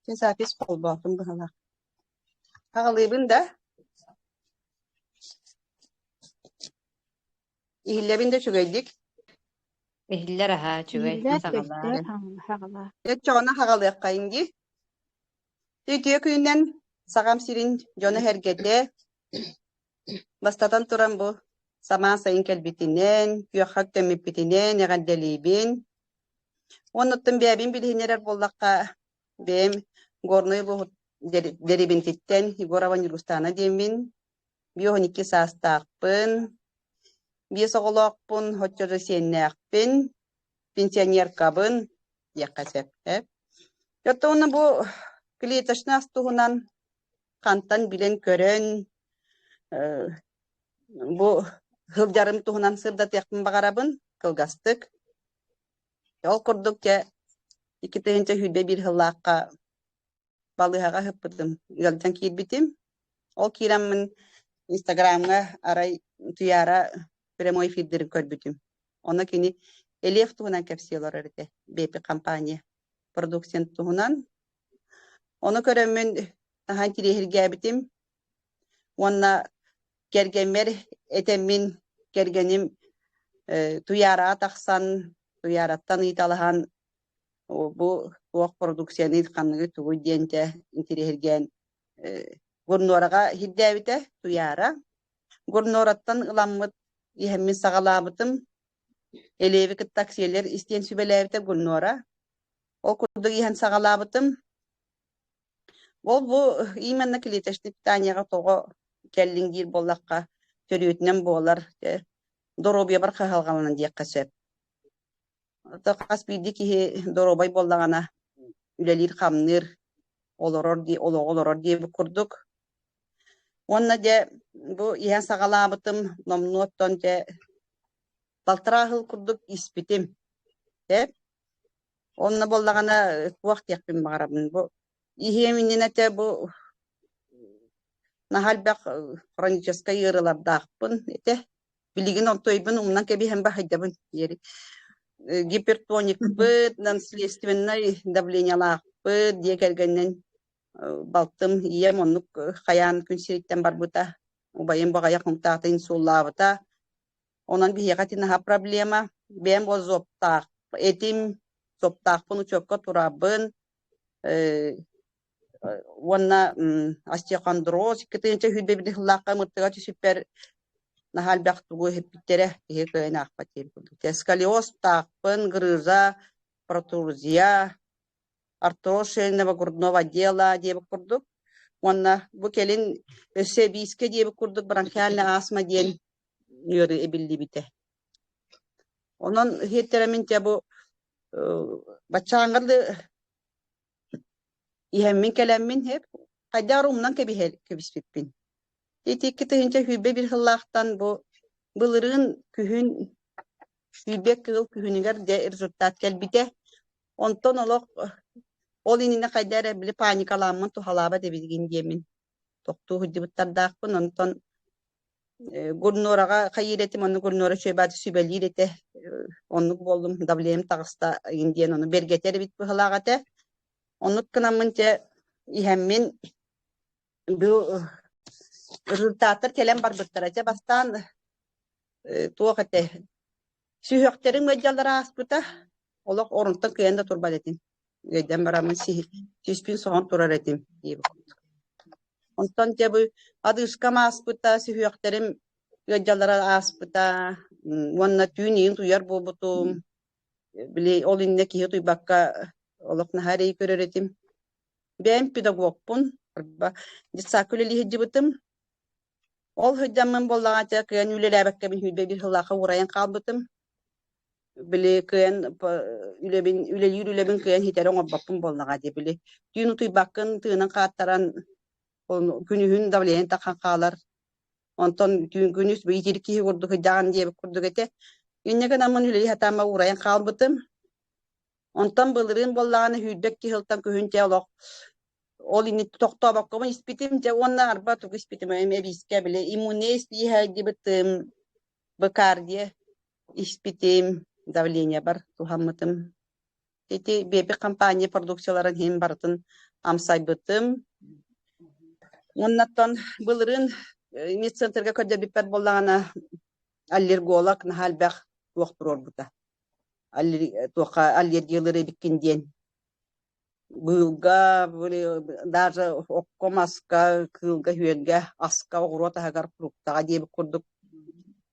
Kesapis kolbatım bana. Ağalıybın da ihillebin de çögeydik. Ehiller aha çögey İller sağalar. köşkler hağla. Et çoğuna hağalıyak kayıngi. Tütüye köyünden sağam sirin jonu hergede. Bastatan turan bu. Saman sayın kelbitinen, kuyakak temip bitinen, eğendelibin. Onuttum bebin bilhineler bollakka benim gornoyu bu deribin titten, Goravan Yurgustana demin. Biyonik sastaqpın. Bir soğulokpun, hoççoru sennekpin. Pensioner kabın yakasep. Yotta onu bu klitaşnas tuhunan kantan bilen kören bu hıljarım tuhunan sırdat yakın bagarabın kılgastık. Yol kurduk ya iki tehince hüdbe bir hıllakka balıhaga hıppıdım. Yoldan kirbitim. O kiramın Instagram'a aray tuyara premoy fiddirip körbütüm. Ona kini elef tuhunan kapsiyolar arite. BP kampanya. Produksiyon tuhunan. Onu körömün tahan tirehir bitim. Ona gergemer etemin gergenim tuyara taksan tuyarattan italahan bu produksiyonu itkanlığı tuğu diyente tirehirgen gurnoraga hiddevite tuyara. Gurnorattan ılanmıt ihemmin sağalabıtım. Elevi kıt taksiyeler isteyen sübelevite gurnora. O kurdu ihan sağalabıtım. Bu imanna kiliteşti tanyaka togo kellingir bollakka törüyütnen bolar. Dorobiya barka halgalan diye kasep. Takas bildi ki dorobay bollagana ülelir kamnır oloror diye bu kurduk. Onna de bu ihan sağalabıtım nomnutton de baltırahıl kurduk ispitim. Onna bollagana vakt yakpim bağırabın. Bu ihemindine de bu nahal bak хроническая yığırlardaqpın ete biligin ontoybun umnan kebi hem bahidabın yeri гипертоник быт наследственное давлениялaqpı diye kelgenden baltım iyem onluk kayan künsiritten barbuta ubayın bagaya kumtaqta insullabıta onan bir yakatin ha problema ben o zoptaq etim zoptaqpın uçokka turabın Wanna osteochondroz kitence hüdbe bir hıllaqqa mırtıga süper nahal baqtugu hepittere he köyene akpatir buldu. Skalioz taqpın gırıza protruzia artroz şeline bakurdnova dela diye bakurduk. Wanna bu kelin sebiske diye bakurduk bronkialle asma diyen yörü ebilli bite. Onun hetteremin bu baçağıngalı ihemmin kelemmin hep kadarumdan kebispipin. İki tehince hübbe bir hıllaqtan bu bılırın kühün hübbe kıl kühünüger de rezultat kelbite. Onton olok ol inine kaydara bile panikalanman tuhalaba de bilgin yemin. Toktu hüddi buttardaqpın onton gurnoraga kayiretim onu gurnora şöbati sübelirete onluk boldum dableyim tağısta indiyen onu bergetere bit bu hılaqate. Onluk kınamınca ihemmin bu resultatlar kelen barbıttaraca bastan tuğate sühökterin medyalara asputa olak oruntan kıyanda turbal etin. Gaydan baramın süspün soğan turar etin. Ondan bu adı ıskama asputa sühökterin medyalara asputa wanna tüyün tuyar bu butum bile olinne ki tuy bakka olak nahari görür etim. Ben pedagogpun disakülü lihicibıtım. Ol hüccamın bollağaca kıyan ülelebekke bin hübbe bir hıllaqa uğrayan kalbıtım. Bile kıyan üleliyür kıyan hiteron obbapın bollağaca bile. Düğünü tuy bakın tığının kağıttaran günühün davleyen takan kağalar. Ondan günüs bir yirki kurduk hüccan diye bir kurduk ete. Yünnekin amın üleli hatama uğrayan kalbıtım. Ondan bılırın bollağını hübbek ki hıltan kühünce olok. Ol ini tokto bakko ispitim je onna arba tu ispitim eme biske bile immunes diye gibitim bakar diye ispitim davlenya bar tuhammatım. Eti bebe kampanya produksiyaların hem bartın амсайбытым. Оннаттан былырын медцентрга көдөрбүппер боллагана аллерголог нахалбах туохтурор бута. Туоха аллергиялары биккинден. Быылга даже окко маска кылга хүөлга аска огурота хагар куруктага диэбик курдук.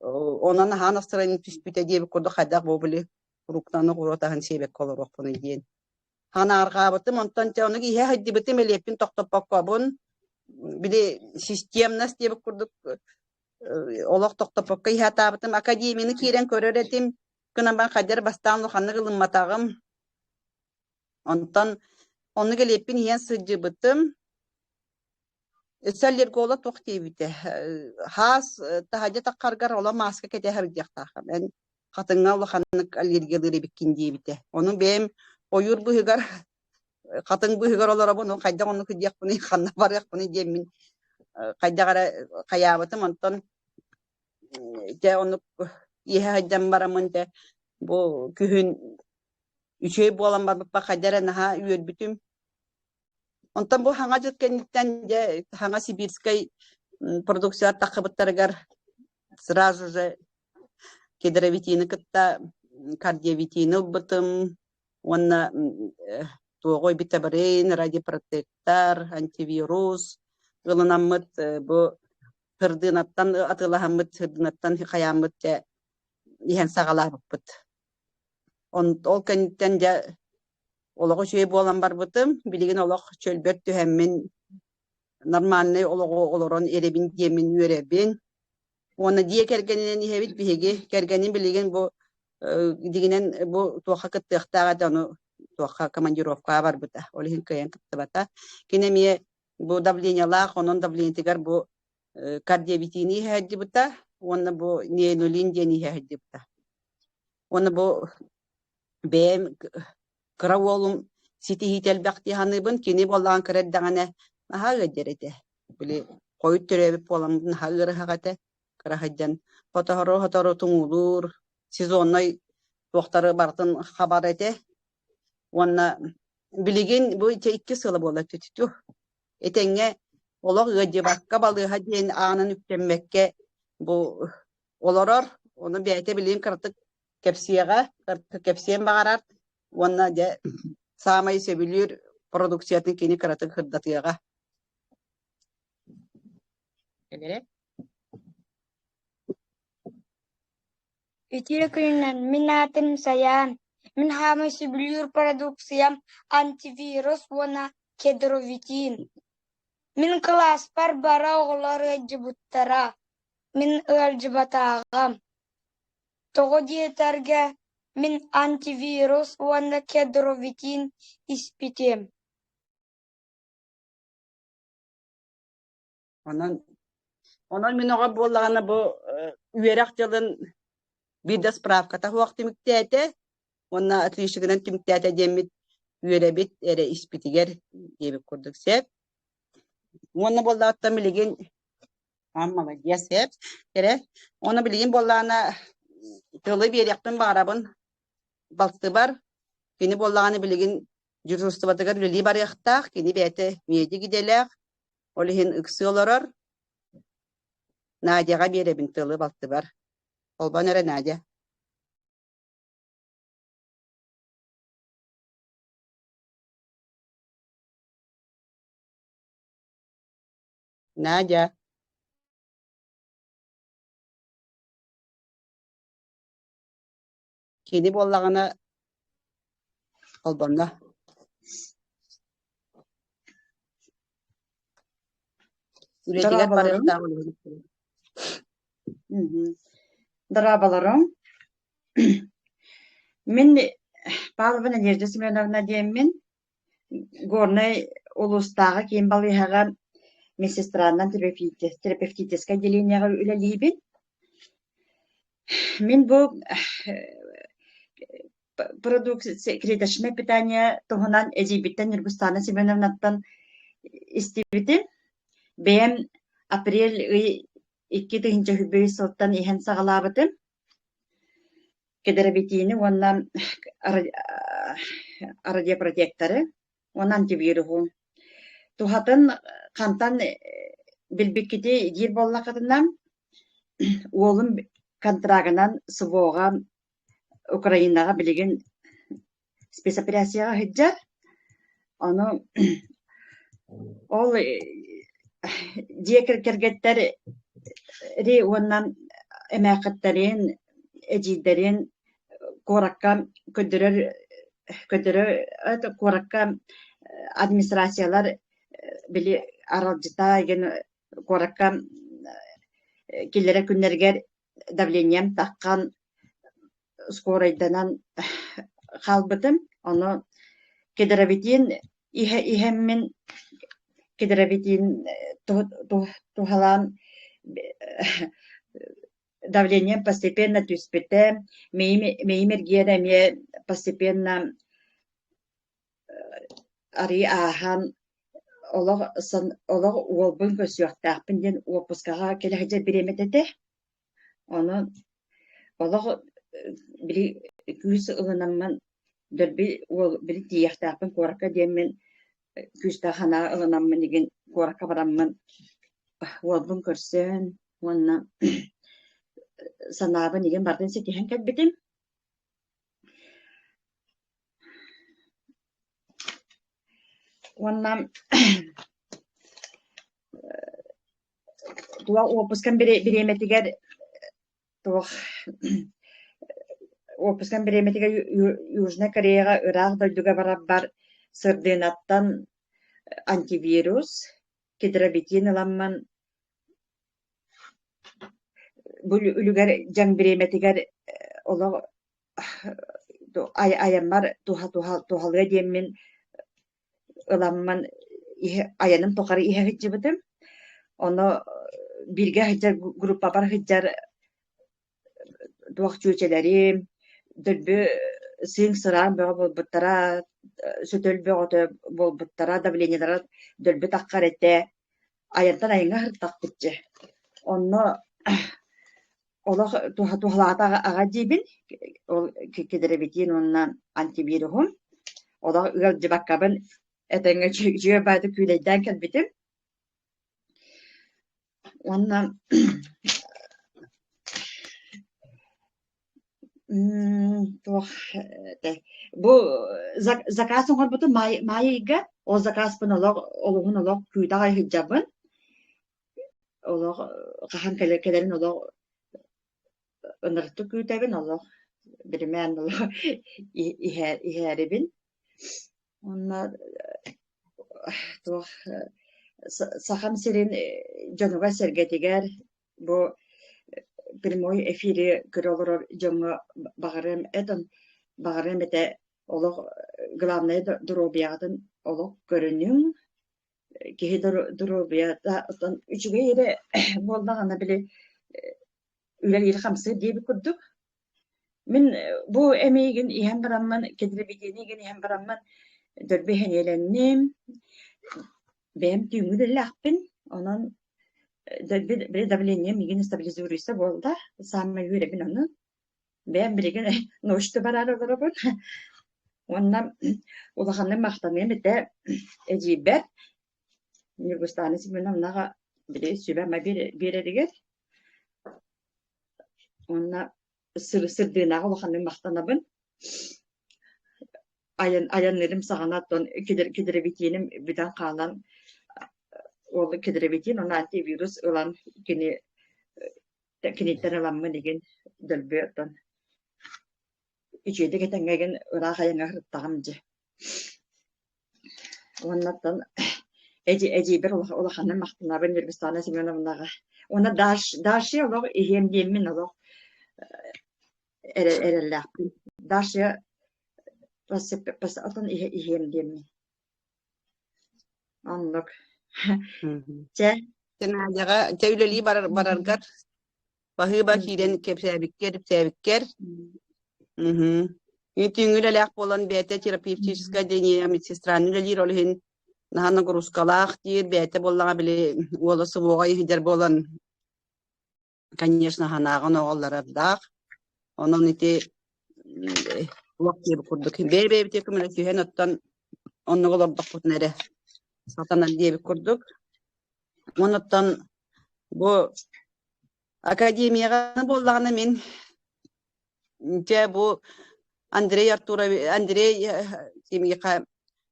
Онан хана сырын түспүтэ диэбик курдук хайдак бобули куруктаны огуротахан себек колорохпуны диэн. Хана аргаабытым онтон чону ihe хайдибытым элеппин токтопоккобун. Биде системнас диэбик курдук олох токтопокка ihe атаабытым академияны киирен көрөретим кынамбан хайдар бастаан луханны кылымматагым. Онтон onu gelipin hiyen sıcıbıtım. Öseller gola toktibite. Has tahaca takargar ola maska kete herdiyak taha. Ben katınga ulahanlık alergiyaları bikindi bite. Onun benim oyur bu hıgar katın bu hıgar olara bunu kayda onu kıdiyak bunu kanna barayak bunu demin kayda gara kayabatım ondan de onu ihe hacam baramın de bu kühün üçey bu olan barba kaydara naha üyel bütüm. Ondan bu hanga jëtkeniттен de hanga сибирской продукция takıbıttarıgar сразу же кедровитины кытта кардиовитины бытым онна туогой битабарин радиопротектор антивирус гылынаммыт bu hırdınattan atılahаммыт hırdınattan hikayamмыт de иһэн сагалабыппыт ол кенниттен de Oloğu şey bolan barbıtım, bilgin oloğ çölbört tühemmin normalni oloğu oloron erebin yemin yürebin. Ona diye kergeninen ihebit bihegi, kergenin bilgin bu diginen bu tuaha kıttıqtağa da onu tuaha komandirovka barbıta. Olihin kayan kıttıbata. Kinemiye bu davlenyalar, onun davlentigar bu kardiyabitini iheddi bıta. Ona bu niyenolin diyeni iheddi bıta. Ona bu beğen Kıravolum siti hitel bakti hanıbın kini bollan kreddanane naha gederete. Bili koyut türebip bolan naha gırıhagate kırahadjan fotoğrafı tumudur. Siz onay doktorı bartın haber ete. Ona biligin bu iki sılı bola tütütü. Etenge olaq gıcı bakka balığı hadiyen anın yüklenmekke bu oloror. Onu biyete bilin kırtık kepsiyega, kırtık kepsiyen bağarar. Ona de samayı sebiliyor produksiyatın kini karatık hırdatıyaga. Gelere? İçeri köyünden minatım sayan. Min hamay sebiliyor produksiyam antivirus ona kedrovitin. Min klaspar bara oğulları cıbuttara. Min ölcübatağım. Toğu diyeterge min antivirus ona kedrovitin ispitim. Onun min oğa bollağına bu üyerakçılın bir de spravkata huaq timiktete. Ona atlışıgının timiktete demit üyerebit ere ispitiger diyebip kurduk sep. Ona bollağıtta miligin amma diye sep. Ona biligin bollağına Tılı bir yakın bağırabın baltı var. Kini bollağını biligin jürüstü batıgar lili bar yaktaq. Kini beyte miyedi gideler. Olihin ıksı olurur. Nadia'ga bir ebin tılı baltı var. Olba nere Nadia? Nadia. Kini bollağına olbamla. Üretiger bar yaktaq olihin. Darabalarım. Min bağlıbına nerede Simenovna diyeyim min. Горный улустағы кейін балыяға медсестраннан терапевтическое отделениеға үлелейбін. Мен бұл продукция питания тоғынан әзейбіттен Ирбустана Семеновнаттан істебітім. Бәйім апрель 2-тігінші хүббей соттан ехен сағалабытым. Кедеребетиini ondan radioprotektoru, ondan антивирусу. тухатын кантан билбиккити дир боллакытынан уолум контрагынан сывоога Украинага билеген спецоперацияга хыджар. Ону ол диекергеттер ри оннан эмэкыттарын эжидерин коракка көдөрөр коракка администрациялар били аралжыта ген коракка киллере күннергер давлением таккан скоройданан халбытым. Ону кедеравитин ихеммен кедеравитин тухалан давлением постепенно түспете меймергереме постепенно ари ахан олог уолбун көсүөктааппын ден отпускага кележе биреметете. Ону олог бiri күз ылынамман дөрби ол бiri тияхтааппын куоракка диэммен күзтэ хана ылынамман деген куоракка барамман уолбун көрсөн уонна санаабын деген бардын сетиһэн кэлбитим. Уонна туа отпускан биреметигер отпускан биреметигер Южная Кореяга ыраах дойдуга барабар сырдыынаттан антивирус кедеравитин ыламман бул үлүгер жаң биреметигер оло аяммар тухалыга диэммин ыламман аянын токары иһэ хыджыбытым. Оно бирге хыджар группа бар хыджар туах чүчелери дөлбү сыйың сыраан бөҕө болбуттара сөтөл бөҕөтө болбуттара давлениялара дөлбү таккар эте аянтан айыңа хыртакпытчы. Онно олох тухалаата ага дибин ол кедеравитин онна антивирусум олох ыал жыбаккабын этеңе жүйө байды күйлейден келбитим. Онна бу заказ оңор буту майыга ол заказпын олугун олог күйдагай хыджабын олог кахан келерин олог ыныртты күйтебин олог биримен олог ихерибин. Онна туох сахам сирин жонуга сергетигер бу прямой эфире көрөлөр жоңго багарым эте олог главный дробиятын олог көрүнүң кихи дробията үчүгө эре болдагана биле үлер ир хамсы диби курдук. Мен бу эмейген иһэн барамман кедеребитиниген иһэн барамман дөрбеһен еленним бэм түйүңүдэллахпин онон bir давление миген стабилизируйса болда самый юребин onu ben birigen noştu bararı olur. Ondan ulağanın maqtanı bite eciber Nurgustanesi benim naga biri sübeme bir ediger. Ondan sırdığına ulağanın maqtanabın ayanlarım sağanattan kidere bitiyenim birden kalan oldu kedirebitin ona antivirus olan kinitten alanma degen dölbüyattan içeyde getengegen ırak ayanga hırttağımcı ondan eci bir olahanın maqtına ben Nurgustana Semyonovnaga ona daşı olaq ihem diyemin olaq erellaqpin daşı pasatan ihem diyemin anlık Tenajaga tevleli barargar bahıba kiren kepsebikker. Yetüngüle laq bolan bete terapevtическая дения медсестранылер олhin нахана грускалах дир бете боллага биле оласы богай хидер болан конечно ханагын оголлары дак онун ити вакыт курдук бебе текмеле күйен оттан оннуголордук бутнере Satanan diye bir kurduk. Ondan bu akademiyaga bollağına men bu Andrei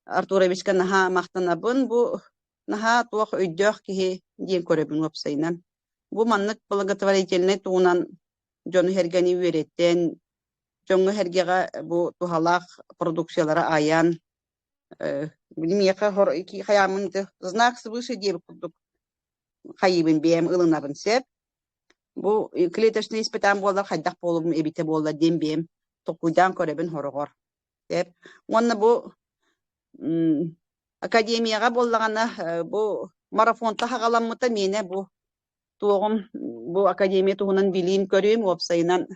Arturovичка наха мактанабын bu наха туох өйдөх киһи диэн көрөбүн опсайынан. Бу маннык благотворительный туунан жону хергени үөреттен жоңу хергега бу тухалаах продукциялара аян билимияка хор ики хаямын знак свыше диэбит курдук хайыбын биэм ылынабын сеп. Бу клеточный испытаан буоллар хайдах болубум эбите буолла дем биэм токуйдан көрөбүн хорогор. Сеп. Онна бу академияга боллагана бу марафонта хагаламмыта мене бу туогум бу академия тугунан билим көрүм опсайынан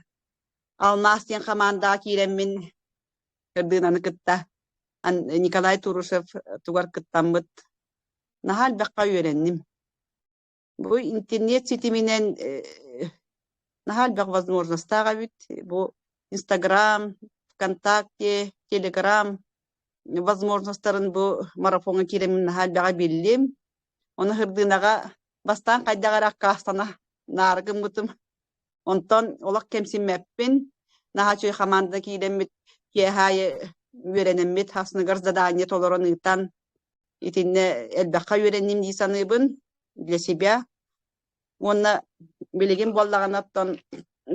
алмас ден команда киреммин кырдыынаны кытта Николай Турушев тугар кыттаммыт нахал бакка үйренним. Бу интернет сети менен нахал бак возможносттага бит бу Инстаграм, ВКонтакте, Телеграм возможностьтарын бу марафонга киремин нахал бага биллим. Оны хырдыынага бастан кайдагара кастана наргым гутум. Онтон олак кемсинмеппин наха чөй команда киреммит кехайы үйренеммит хасныгар задание толорон ыйтан итинне элбакка үйренним дей саныбын для себя. Онна билигин боллаганаттан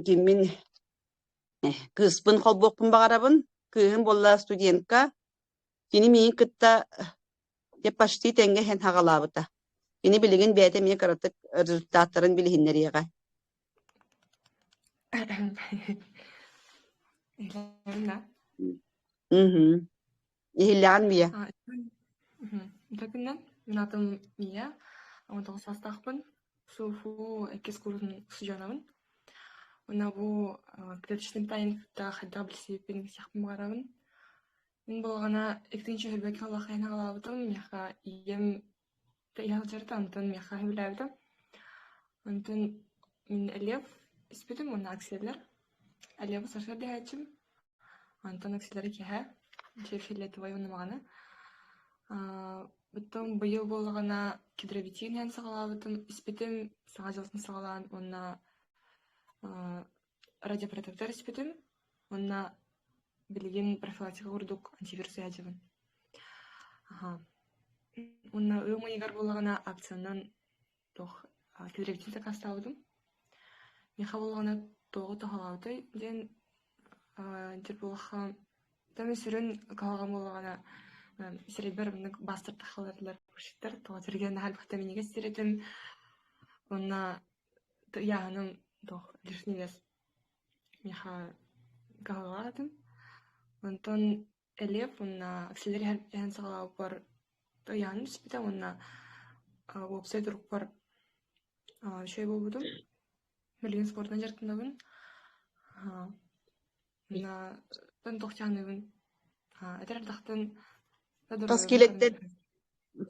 киммин кыспын колбокпун багарабын кыһын болла студентка кини миин кытта те почти тенге хен хагалабыта. Кини билигин бәте мен каратык результаттарын билихиннерига. Ихиллан мия. Итакиннен мен атым Мия. 19 жастахпын. Суфу экес курсын студиянабын. Уна бу клеточный тайныкта хайда билсепин сяхпын барабын. Мен болгана экинчи хөрбек Аллах айна калабытым. Мяха ием Антон меха хевләвдә. Антон мин Элев испитем уна акселлер. Элев сашар дәһәчим. Антон акселлер кеһә. Шефилет твой уна магана. Потом быел болгана кедровитин һәм сагалабытым. Испитем сагажылсын сагалан уна радиопротектор испитем. Уна билген профилактика урдук антивирус яҗыбын. Уна өңө егар болгана акциянан тох кедровитин кастабыдым. Меха болгана тогы тахалабыты ден интерполха тамесүрен калган болгана серебермны бастыр тахаларлар күшттер тогырген халбыкта менеге сиретим. Уна яным тох лишний вес меха калгадым. Антон Элев уна акселер һәм сагалап бар яным спита уна вебсайт рук бар шөй болбудум. Миллион спортдан жартындабын. Уна тон тохчаныбын. Этер тахтын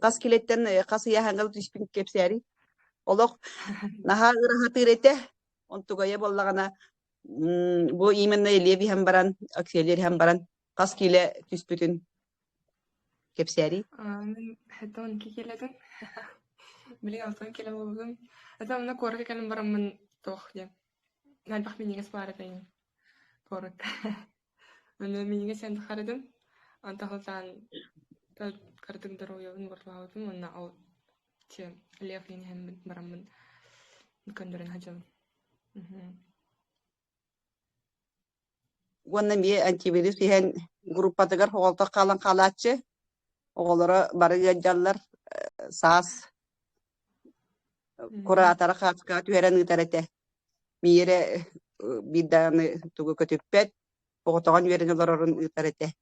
Каскелеттен касы яһангал түспин кепсәри. Олох наха ырахатырете онтугая боллагана бу именно Элеви һәм баран акселер һәм баран каскеле түспүтүн кепсәри. Мен хәтон кикеледен. Билген алтын келе болдум. Ата мына корга келем барамын тох деп. Налбах менеге спаратайын. Корг. Мен менеге сен харадым. Антахалдан картын даруябын барлаудым. Мына ал че Левин һәм барамын. Көндөрөн хаҗым. Уонна мие антивирус иһэн группатыгар хоголта калан калаачы. Оголора бары жаллар саас куратара хатка түһәрен үтәрәтә. Мире биданы тугу көтүппет, оготоган үерен олорун үтәрәтә.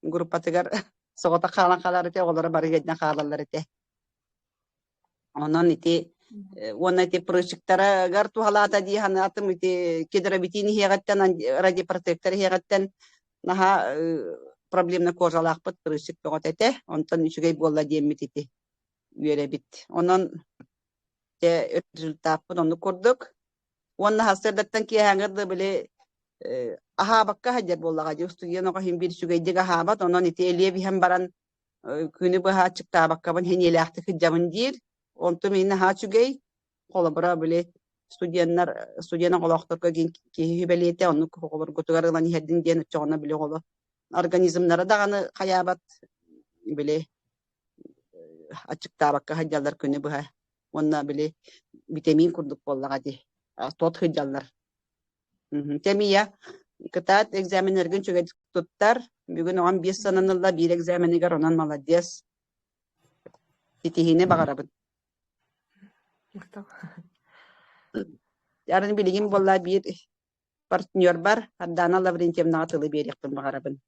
Группатыгар согота калан каларыте оголора бары жадна калалар эте. Онон ити уонна ити прыжыктара гар тухалата ди ханатым ити кедробитини хегаттан радиопротектор хегаттан наха проблемна кожалакпыт прыжык тогот эте. Онтон үчүгей болла диэммит ити үеребит. Онон те результатпын onu kurduk. Уонна хастырдаттан киһәңгерде биле аһабакка хаҗар боллага жустуген ога хим бир сүгейдеге аһабат онон ити Элеви һәм баран күнү бу хачык табаккабын хенелякты хыджамын дир. Онто мені хачугей колобра биле студияна колокторга кихи белете онну колор готугарылан хеддин ден чогона биле коло организмнары даганы хаябат биле ачык табакка хыджалар күнү бу онна биле витамин курдук боллага ди тот хыджалар темия кытат экзаменерген чөгөт туттар бүгүн оған 5 сананылла бир экзаменигер онан молодец титихине багарабын Мактап. Ярын билигин болла бир партнер бар Ардана Лаврентьевнага тылы берекпин багарабын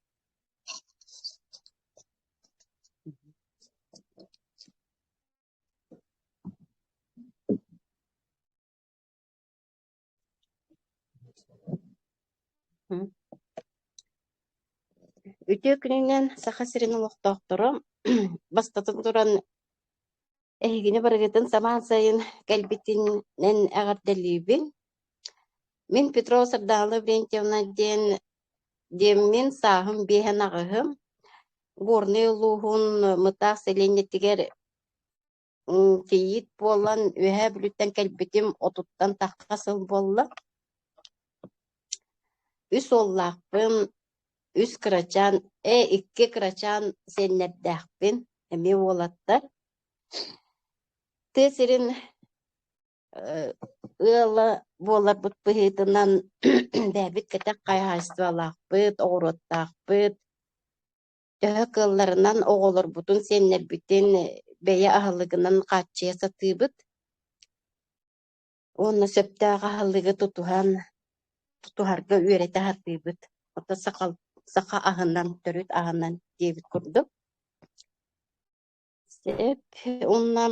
Үтө күнүнен саха сирин улуктооктору бастатын туран эхигини барыгытын самаан сайын кэлбитинен агардалиибин. Мен Петрова Сардана Лаврентьевна деммин саахым биэхэн агыһым. Горный улуухун мытаах селеннеттигер кейит болан үһэ бүлүттен кэлбитим отуттан тахха сыл болла. Үс оллаахпын, үс кырачан, икки кырачан сеннердэхпин, эми олаттар. Тесирин ыала болар бут быһыытынан бэбит кэтэх кайхайствалаахпыт, оҕуруттаахпыт, төһө кылларынан оҕолорбутун сеннербитин бэйэ аһыллыгынан хааччыйа сатыыбыт. Онна сөптөөх аһыллыгы тутуһарга үөрэтэ хатыыбыт. Ота саха аһынан, төрүт аһынан диэбит курдук. Онна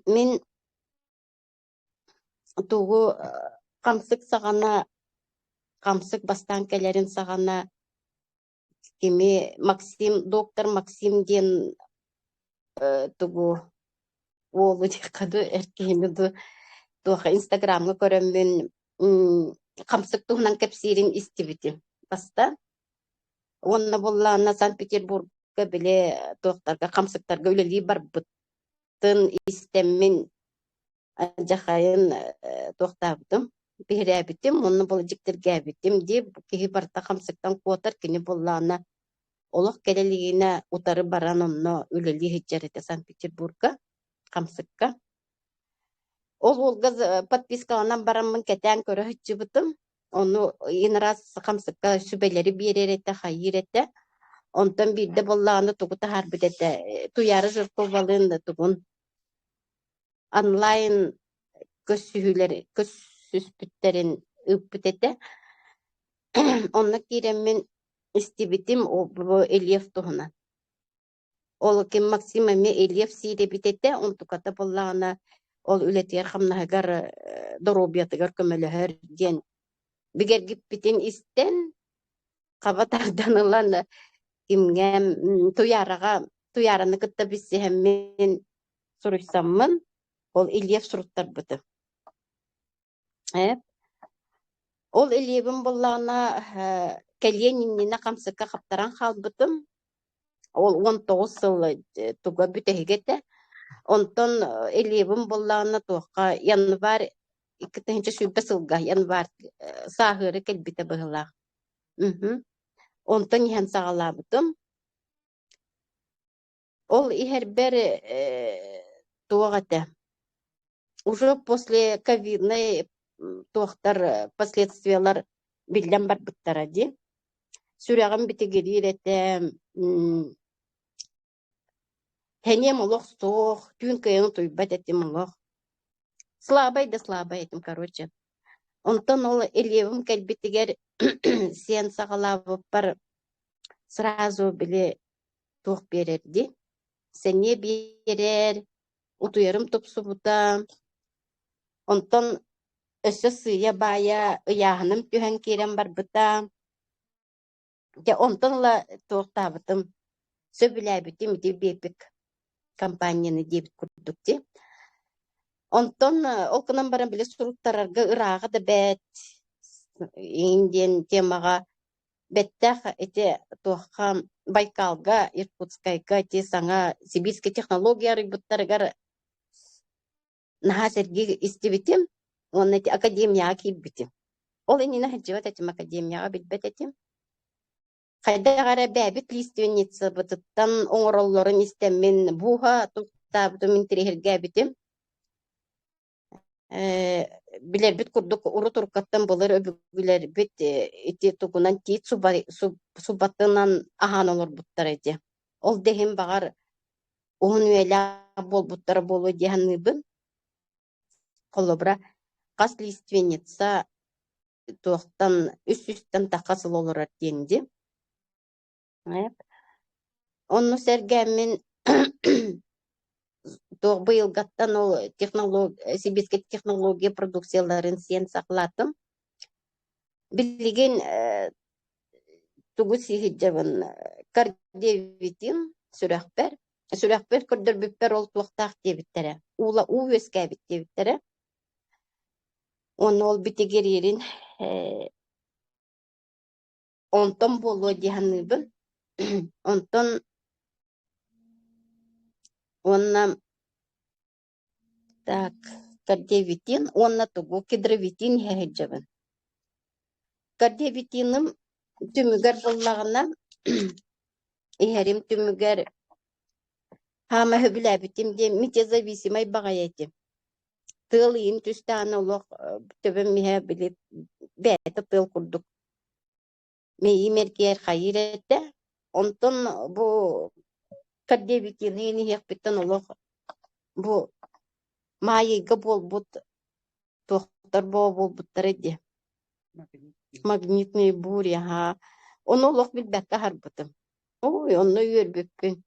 мен тугу камсык сагана, камсык бастан келерин сагана кими доктор Максим ден тугу олу дикаду эркемиду туха инстаграмга көрөмүн камсык туһунан кепсирин истибити баста. Онна боллаана Санкт-Петербургга биле туохтарга камсыктарга үлелии барбыттын истеммин жахайын туохтаабытым бихирээбитим, онна бол жиктиргээбитим дип киһи барта камсыктан куотар кини боллаана олох келелигине утары баран онно үлелии хиджарыта Санкт-Петербургга камсыкка. Ол олгаз подпискаланан бараммын кетен көрө хыджыбытым. Onu inras kamsıkka sübeleri birerete hayirete. Ondan bir de bollağını tuğuta harbidete. Tuyarı jırkovalığında tuğun. Online kössüspütlerin üppütete. Onunla kiremin istibitim o bu Eliyef tuğuna. Ol kim Maksimami Eliyef sire bitete. On tukata bollağına ol ületiyer hamnahagar dorobiyatıgar kömelöher diyen. Biger gippitin isten kabatardan olan kimgem tuyarını kıtta bisi hemen soruysamın ol Eliyef suruttar bıdı. Ol Eliyef'in bollağına kelyeninine kamsıka kaptaran kalbıdım. Ol 19 yıl tuga bütehigete. Ondan Eliyef'in bollağına tuğka yanvar İkitihince şübbe sılga yanvar sahırı kelbite bıhılaq. Ondan ihan sağalabıdım. Ol iherber tuğate. Уже после ковидной туğtar последствиялар билден бар быттара ди. Сүрәгім бітігерер ете хенем олық соқ, түйін кайын туйбат етем олық. Слабый этим, короче. Онтон ол Элиевым кэлбитигер сен сағалабы бар сразу біле туқ берерди. Сене берер, утуярым топсубута. Онтон өсі сыя бая ыяғыным түйен керен бар бұта. Онтон ла туқтабытым. Сөбіләбітім де бепік компанияны дебіт күрдікте. Онтон окунан баран биле суруттарарга ырага да бет инден темага беттах эте туахам Байкалга, Иркутскайга, те саңа сибирский технология рыбыттарыгар наха серги истибитим, он эти академияга килбитим. Ол инина хадживат этим академияга билбет этим. Хайдагара бәбит лиственница бытыттан оңороллорун истемин буха туктабытым интерехерге битим. Билер бит курдук уру туркаттан болар өбүгүлер бит ити тугунан тиит субатынан ахан олор буттар эти. Ол дехим багар уун уэля бол буттар болу деханыбын. Колобра кас лиственница туохтан үс-үстен тақасыл олорар денди. Онну сергәмин быйыл гаттан ол сибирский технология продукцияларын сен саклатым. Билеген тугу сихиджабын кардевитин сүрәхпер көрдөр бүппер ол туақтақ дебиттере. Ула өскә бит дебиттере. Оны ол битегерерин онтон болу диханыбын. Онтон онна так кардевитин, онна тугу кедровитин хеджабын. Кардевитиным түмүгер боллагына ихерим түмүгер хама хөбүләбитим де метезависимай багаятим. Тыл ин түстән олох төбем миһә билеп бәтә тыл курдук. Мей меркер хайретте онтон бу кардевитины ни хеппеттен олох бу майыга болбут тохтар болбуттар эди. Магнитный буря ха. Оны олох билбәккә харбытым. Ой, онны йөрбөккүн.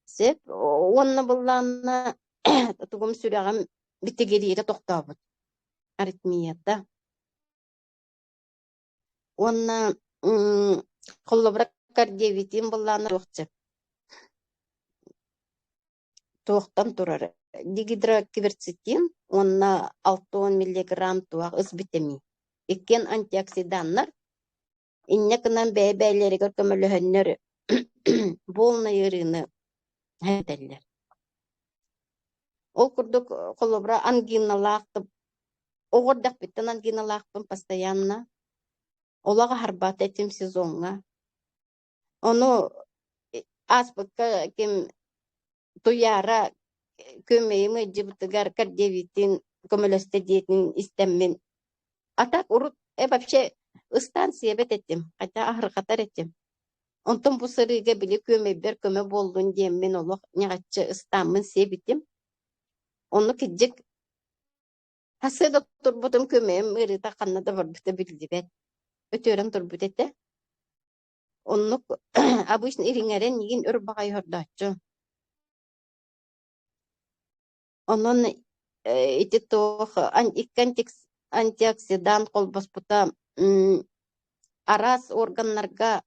Сеп онны булланна тугум сүрәгәм битегерире токтабыт. Аритмиятта. Онна коллабрак кардевитин булланна тохчы. Тохтан турар. Дигидрокверцетин онна 6 миллиграмм туак ысбитеми. Иккен антиоксиданнар иннекнан бәйбәйләргә көмөлөһөннөр болна йырыны хәдәлләр. Ол курдук колобра ангиналаактып огордак биттен ангиналаактым постоянно. Олага харбат этим сезонга. Ону аспыкка кем туяра көмейме жибытыгар кардевитин көмөлөстө диетин истеммен. А так урут вообще станция бет этим, хотя ахыркатар этим. Онтон бу сырыга биле көмөбер көмө болдун дем мен олох нягачы ыстамын себитим. Onu kicik haseda turbutum kömeyim ırıta kannada var büte bildiğet. Ötörün turbut ete. Onu abuşun iringeren yigin ör bagay hordacı. Onun iti toğ antioksidan kolbasputa aras organlarga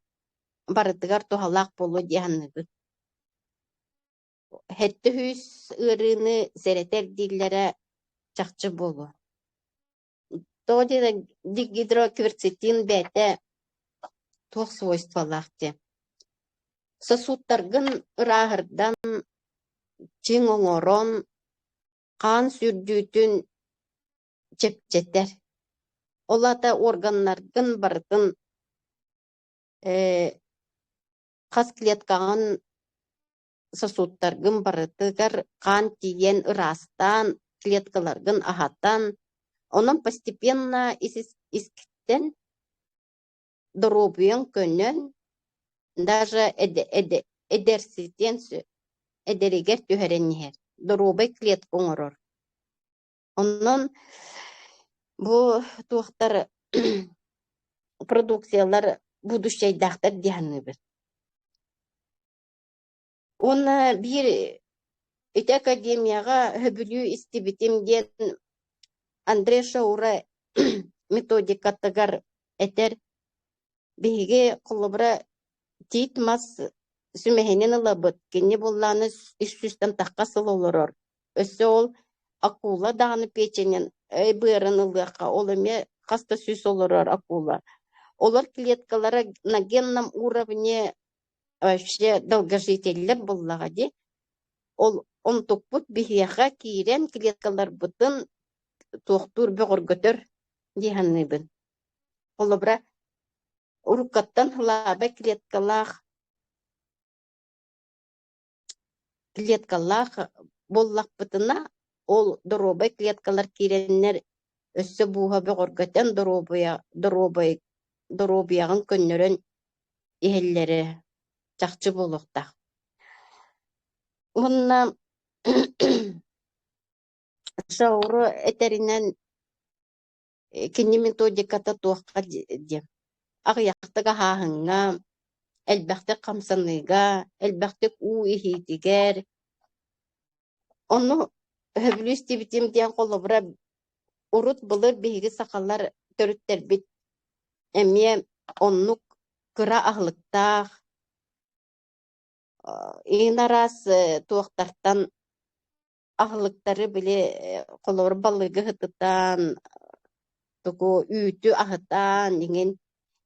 barıdıgar tohalak bolu diyanıdı. Hette hüs ırını sereter dillere çakçı bolu. Тоді дигидрокверцетин бәті тоқ свойствалақты. Сосудтарғын ырағырдан чың оңорон қан сүрдүтін чепчеттер. Олата органларғын бардың қас клеткағын сосудтарғын бардығар қан тиген ырастан клеткаларғын ахаттан onun постепенно искиттен дробуян көннен даже эдерситен эдеригер түһәреннер дробай клетка оңорор. Оннан бу туактар продукциялар будущайдактар диһаныбыз. Оны бир эт академияга хөбүлүү истибитим ден Андрей Шаура методика тагар этер биге колобра титмас сүмехенен лабыт кенне булланы үстүстен таккасыл олорор. Өсө ол акула даганы печенен бырынылыкка ол эме каста сүс олорор акула. Олар клеткалары на генном уровне вообще долгожительлер боллаға де. Ол онтукпут бихияха киирен клеткалар бутын туохтур бөгөргөтөр диханныбын. Олобра уруккаттан хылаабы клеткалах боллақпытына ол доробай клеткалар кииреннер өссө буха бөгөргөтен доробуягын көннөрөн иһэллери чахчы болуктах. Мунна шауру этеринен кинни методиката туаққа де. Ағыяқтыға хағынға, әлбәқті қамсаныға, әлбәқті у ихитигер. Оны хөбіліс дебітім дейін қолыбыра урут бұлыр бейгі сақалар төріттер бит. Әме оннук кыра ағылықтақ. Ең арас туақтартан ағылықтары біле қолыбыр балығы ғытытан, туку үйті ағытан, деген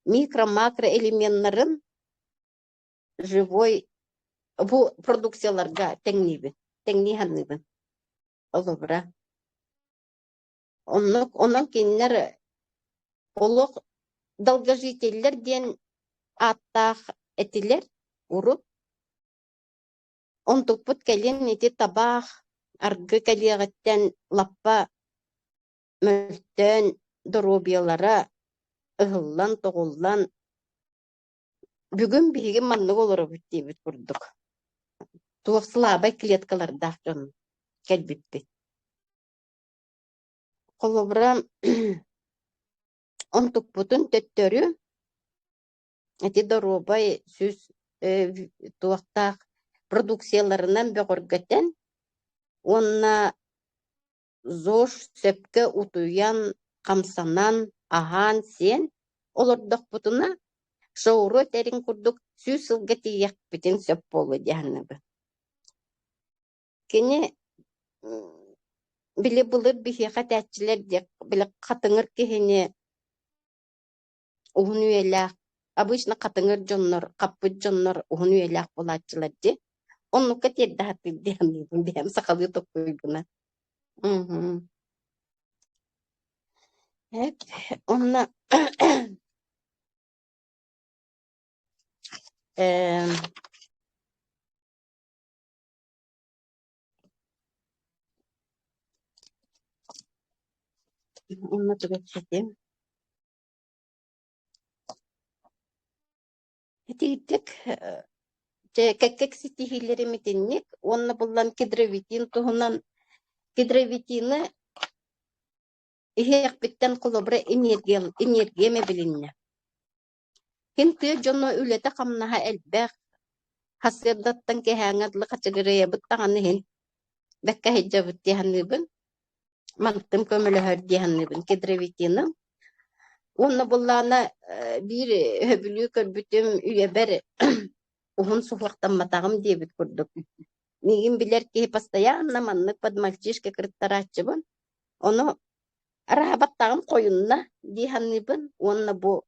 микро-макро элементларын живой bu продукцияларга теңнибин олобра оннан киннер олог долгожительлер ден аттах этилер уруп онтукпут келен эти табах аргы калиягаттан лаппа мөлтөн доробиялара ыһыллан тоголлан бүгүн биһиги маннык олоро бүттибит курдук. Туоксылаабай клеткалардаах дьон келбиппит. Колобура онтукпутун төттөрү эти доробай сүз туактаах продукцияларынан бөгөргөтен онна зош сөпкө утуян камсанан ахан сен олордокпутуна шоуру терин курдук сүз сылга тиякпитин сөп болу дияханыбы. Кини биле былыр бихиха тәтчилер дек биле катыңыр кихини ухун үйеләк. Обычно катыңыр жоннор, каппыт жоннор ухун үйеләк болатчылар де. Оннукка тердахаты дияханыбын дияхам сакалы токуйгуна. Онна онна түгетсетем. Этиттек кәккек ситихилери митинник, онна буллан кедровитин туһунан кедровитины ихек биттен колобра энергия мебилинне. Хин тыа жонно үлете камнаха элбэх хасырдаттан кеһәңәдлы качыгырыя буттаганы хин бәккә хиджабыт диһанныбын манттым көмөлөһөр диһанныбын кедровитины. Онна буллана бир хөбүлү көрбүтүм үйебер ухун суфлактан матагым дебит курдук. Мигин билер ки постоянно маннык под мальчишка кырттарачыбын. Ону рахабаттагым коюнна диһанныбын. Онна бу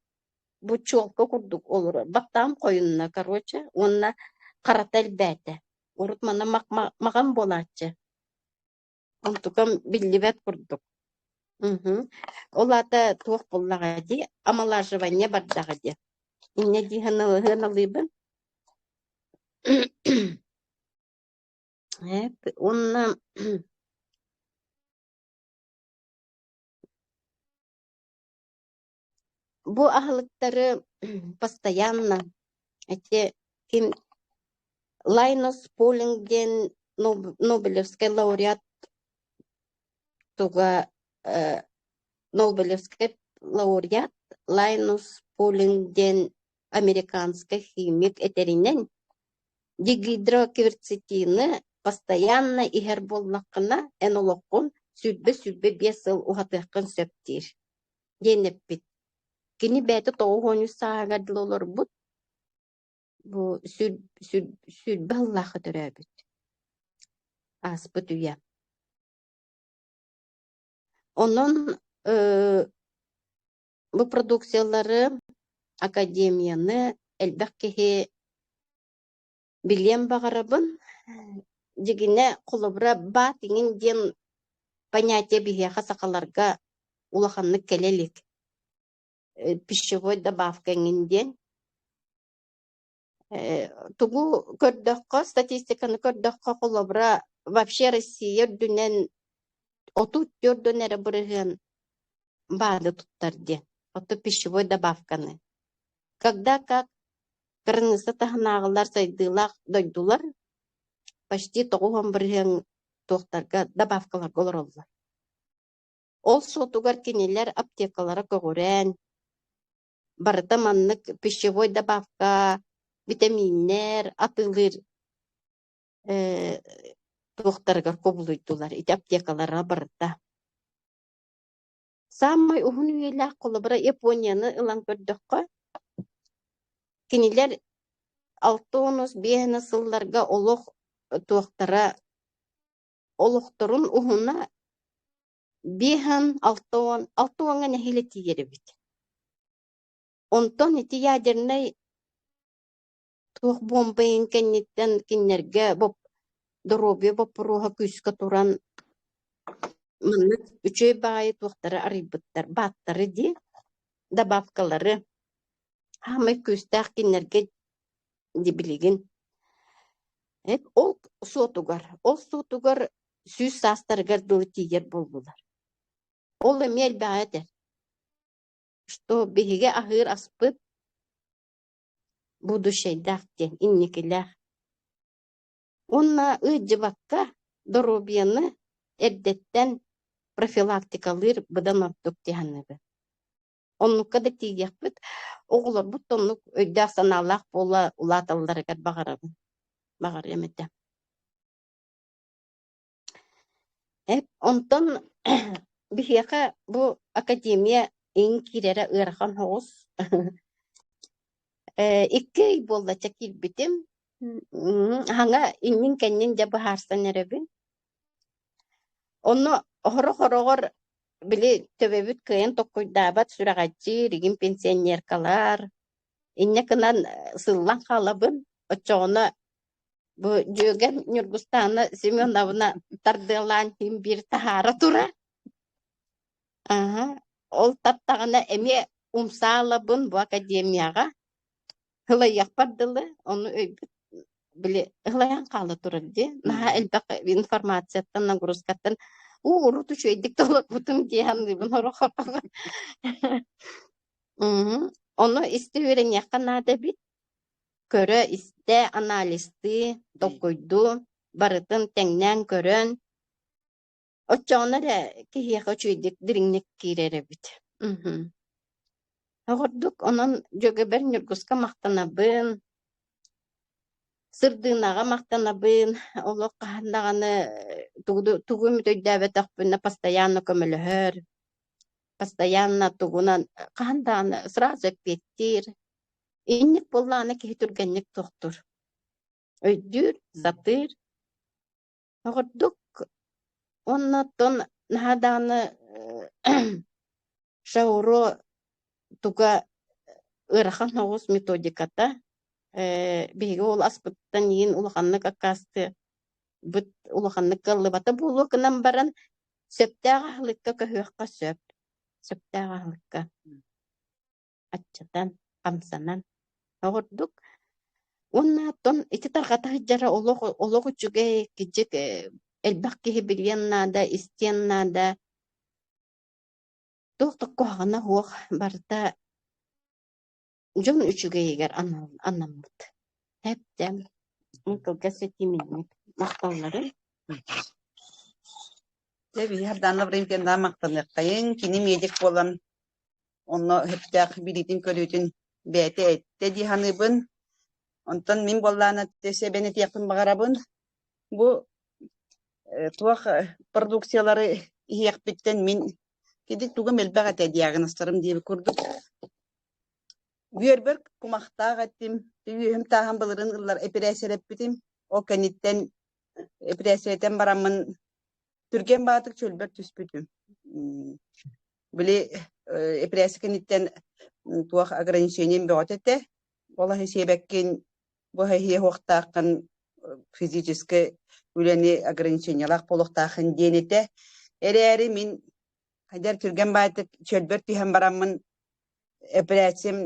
чолка курдук олур. Баттагым коюнна, короче, онна карател бәте. Урут мана магам болачы. Онтукам билlibet курдук. Олата туох боллага ди, амалажывание бардага ди. Инне диһаналыбын. Онна бу ахлыктары постоянно эти ким Лайнус Полингден Нобелевский лауреат туга Нобелевский лауреат Лайнус Полингден американский химик этеринен дигидрокверцетины постоянно игер боллакына энологун сүрбе 5 ыл ухатыхкын сөптир. Денеппит. Кини бәті тоғуғыны сағадыл олар бұд. Бұ сүрбе Аллахы түрәбіт. Аспыт үйе. Onun bu продукциялары академияны элбэх киһи билиэм баҕарабын дигине холобура баат иҥин диэн понятие биһиэхэ сакаларга улаханнык келелик. Пищевой добавка иҥин диэн. Тугу көрдөккө, статистиканы көрдөккө холобура вообще Россия дүнен отут төрдөн эре бырыгын баады туттар диэн. Оту пищевой добавканы. Когда как кырнысы таханағылар сайдылақ дойдулар, почти тоғуған бырыгын туқтарга добавкалар голор олар. Ол сотугар кенелер аптекалара көгөрен, барыта маннык пищевой добавка, витаминнер, атылыр туқтарга кобулуйдулар, ити аптекалара барыта. Самай ухун үйелақ қолыбыра Японияны ылан көрдөккө, кенелер 6-5 сылларга олох туқтара олохторун ухуна 5-6 нехиле тиери бит. Онтон ити ядерный тух бомбайын кеннеттен киннерге боп дробе бопруха күскө туран мыннык үчөй баайы туқтары арыйбыттар баттары ди добавкалары хамай күстах киннерге дибилигин. Ол сотугар сүз састаргар дылы тигер болдулар. Ол эмел баатер, что беге ахыр аспыт будущайдах ден, инникелях. Онна ыджыбакка доробияны эрдеттен профилактикалыр быдан ортук деханыбы. Оннукка да тигекпит, оғылар бұттонлук өйдақ саналақ бола улаталдарыгар бағарабын. Бағар емеді. Онтон бихеқа bu академия ең кирері ырхан хоғыз. 2 ай болда чакил бітім. Хаңа иннин кәннен жабы харсан әребін. Оны хоро-хорогор били төбөбүт кыйын токкуйдабат сүрагачы ригин пенсионеркалар. Инне кынан сыллан халабын. Очоғына бу жөген Нюргустана Семеновна тардылан хим бир тахара тура. Ол таптағына эме умсалабын бу академияға. Хылаяқ бардылы, оны өйбіт біле хылаян қалы турар де. Наха әлбәқ информацияттан, нагрузкаттан урут үшөйдік толық бұтым дейін дейбін оры-хоры. Оны істі өрен яқынады бит. Көрі істі анализді тоқойду, барытын тәңнен көрін. Отчағына да кейеқі үшөйдік діріңнек кейрері бит. Оғырдық, онын жөгі бір Нюргуска мақтанабын, сырдынаға мақтанабын, олы қағандағаны туғым өйдәбет ақпына постоянно көмілігір, постоянно туғынан қағандағаны сразу өкпеттер. Инник боллағаны кей түргенник тоқтыр. Өйдір, затыр. Оғырдық, оннаттон нағадағаны шауро туга ырахан хоғыз методиката беге ол аспыттан ең улаханны какасты бұт улаханны кыллыбата болу кынан баран сөптәға хылыққа көхіққа сөптәға хылыққа атчатан, қамсанан оғырдық. Оннаттон ити тарғата жара олығы жүге кежек әлбақ кеге білгеннада, истеннада тоқтық қоғана хоқ барда жон үшіге егер анамыд. Әптен мұнқылға сетименнік мақталары. Теби харданлы бремкенда мақтанық қайын, кені медик болан, оны хөптәқ билетін көретін бәті әйтті диханыбын. Онтан мен болланы тесе бәне тияқпын бағарабын. Бұ туақ продукциялары иек біттен мен кедік туғы мелбәға тә диагностарым дейбі көрдік. Үйербір кумақтақ әттім, үйем тағын бұлырын ұллар операциялап бітім. О кәнеттен операциялайтен барамын түрген бағытық чөлбір түс бітім. Біле операция кәнеттен туох ограничением бöҕөтөтэ ола хесиэбэккин бу хехие хуохтааххын физически үлэни ограничениялаах болохтаахын диэнэтэ эрээри мин хайдар кирген баатык чөлбөр түһэн бараммын операциям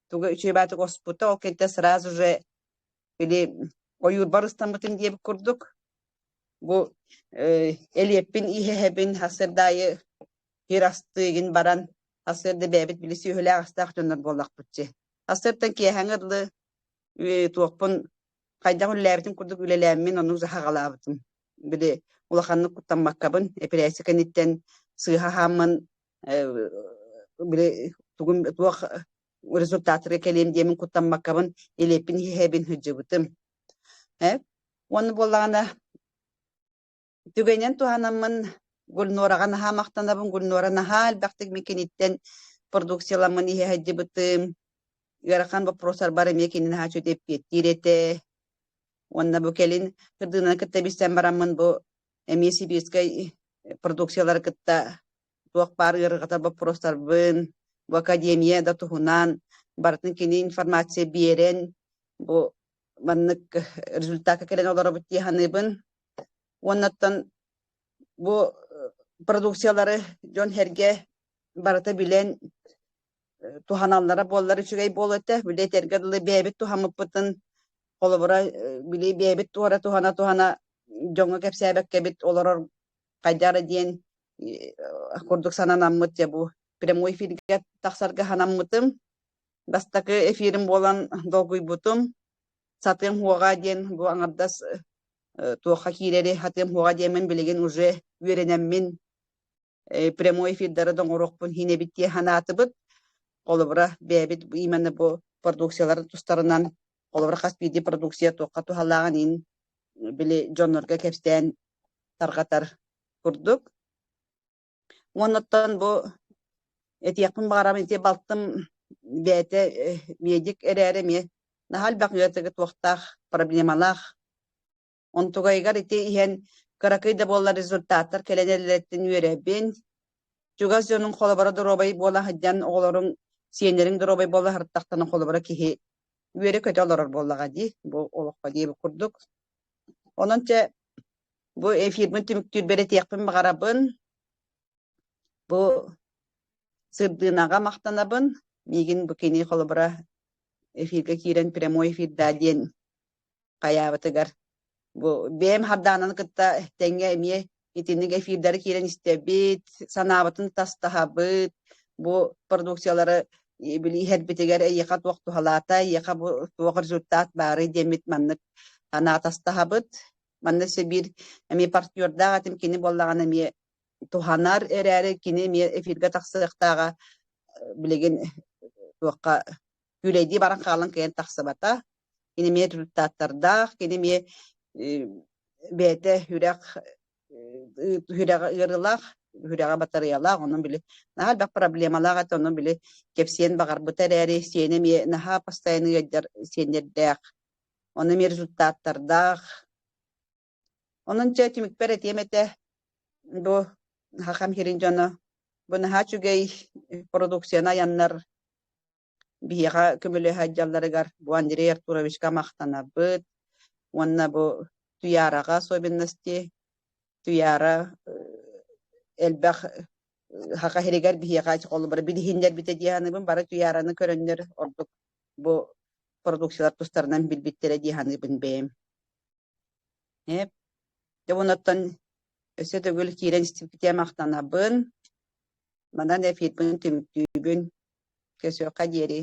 туга үчүгэй баатык оспута ол кенте сразу же били ойуурбар ыстамбытын диэбик курдук бу элиэппин иһэһэбин хасырдаайы хирастыыгин баран хасырды бэбит билиси үһүлээх астаах дьоннор буоллахпытчы хасыртан киэһэҥ ыдлы туохпун хайдаах үлэлээбитин курдук үлэлээммин онук заһаҕалаабытым били улаханнык куттаммаккабын операция кэнниттэн сыыһа хааммын били тугун туох результатырга келиэм диэмин куттаммаккабын элиэппин иһэһэбин hyдьыбытым уонну буоллаҕана түгэнэн туһанаммын Гульнораға наһаа мактанабын Гульнора наһаа албахтык микениттен продукцияламмын иһэһэдьибытым ыарахан вопросар бар эмиэ кини наһаа чөтеппиэттиирэтэ уонна бу келин кырдыынан кытта бистэн бараммын бу эмиэ сибирскай продукциялар кытта туох баар ыарыгата вопростарбын бу академияда туһунан бартын кини информация биэрэн бу маннык результатка келен олоробут диэханыбын уоннаттан бу продукциялары дьон herge барыта билен туһаналлара буоллары үчүгэй буолуэте биле терге дылы бэбит туһамыппытын холобура били бэбит туора туһана дьоҥҥо кэпсээбэккэбит олорор хайдара диэн курдук сананаммыт я бу прямой эфирге тахсарга ханаммытым бастакы эфирим буолан долгуйбутум сатыым хуога диэн бу аңардас туоха киирери хатыым хуога диэмэн билигин уже үөренэммин прямой эфирдары доҥорохпун хинебиттие ханаатыбыт холобура бэбит именно бу продукцияларын тустарынан холобура хаспиди продукция туохха тухаллааҕан ин били дьоннорго кэпстээн таргатар курдук уонноттон бу этиэхпин баҕарам ити балтым бээтэ медик эрээри ме нахал бакыатыгы туохтаах проблемалаах онтугайгар ити иһэн кыракыйда буолла результаттар келенеллеттин үөрэбин чугас дьонун холобора доробай буола хадьян оҕолоруң сиэннериң доробай буола хырыттахтанын холобора киһи үөрэ көтө олорор буоллаҕа ди бу олоххо диэби курдук ононча бу эфирбин түмүктүүр беретиэхпин баҕарабын бу сырдыынаҕа мактанабын миигин бу кини холобора эфирге киирэн прямой эфирда диэн каяабытыгар бу бэм хардаанан кытта тэҥҥэ эмиэ итинник эфирдары киирэн истэбит санаабытын тастаһабыт бу продукциялары били иһэрбитигэр эйиэха туох тухалаата эйиэха бу туох результат баары диэмит маннык анаа тастаһабыт манна сибир эми партнердаах атым кини буоллаҕан эмиэ туханар эрээри кини эмиэ эфирге тахсыахтаага билигин туохха күлэйдии баран хаалан кэйэн тахсыбата кини эмиэ результаттардаах кини эмиэ бээтэ хүрэх ырылаах хүрэҕэ батарыялаах онун били наһаа бак проблемалаах ат онун били кепсиэн баҕарбыт эрээри сиэн эмиэ наһаа постоянный ыадьар сиэннэрдээх онун эмиэ результаттардаах онунча түмүкпэр этиэмэтэ бу хахам хирин дьоно бу наһаа чүгэй продукцияна яннар биһиэха көмөлөһө адьалларыгар бу Андрей Артуровичка мактанабыт уонна бу туяраға особенности туяра элбэх хака херигер биһиэха колбар билиһиндер бите диһаныбын бары туяраны көрөннөр ордук бу продукциялар тустарынан билбиттере диһаныбын бэм Дебонаттан өсө төгүл киирен стипкития мактанабын манан эфирбин түмүктүүбүн көсөка диэри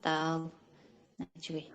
Тал. Начугай.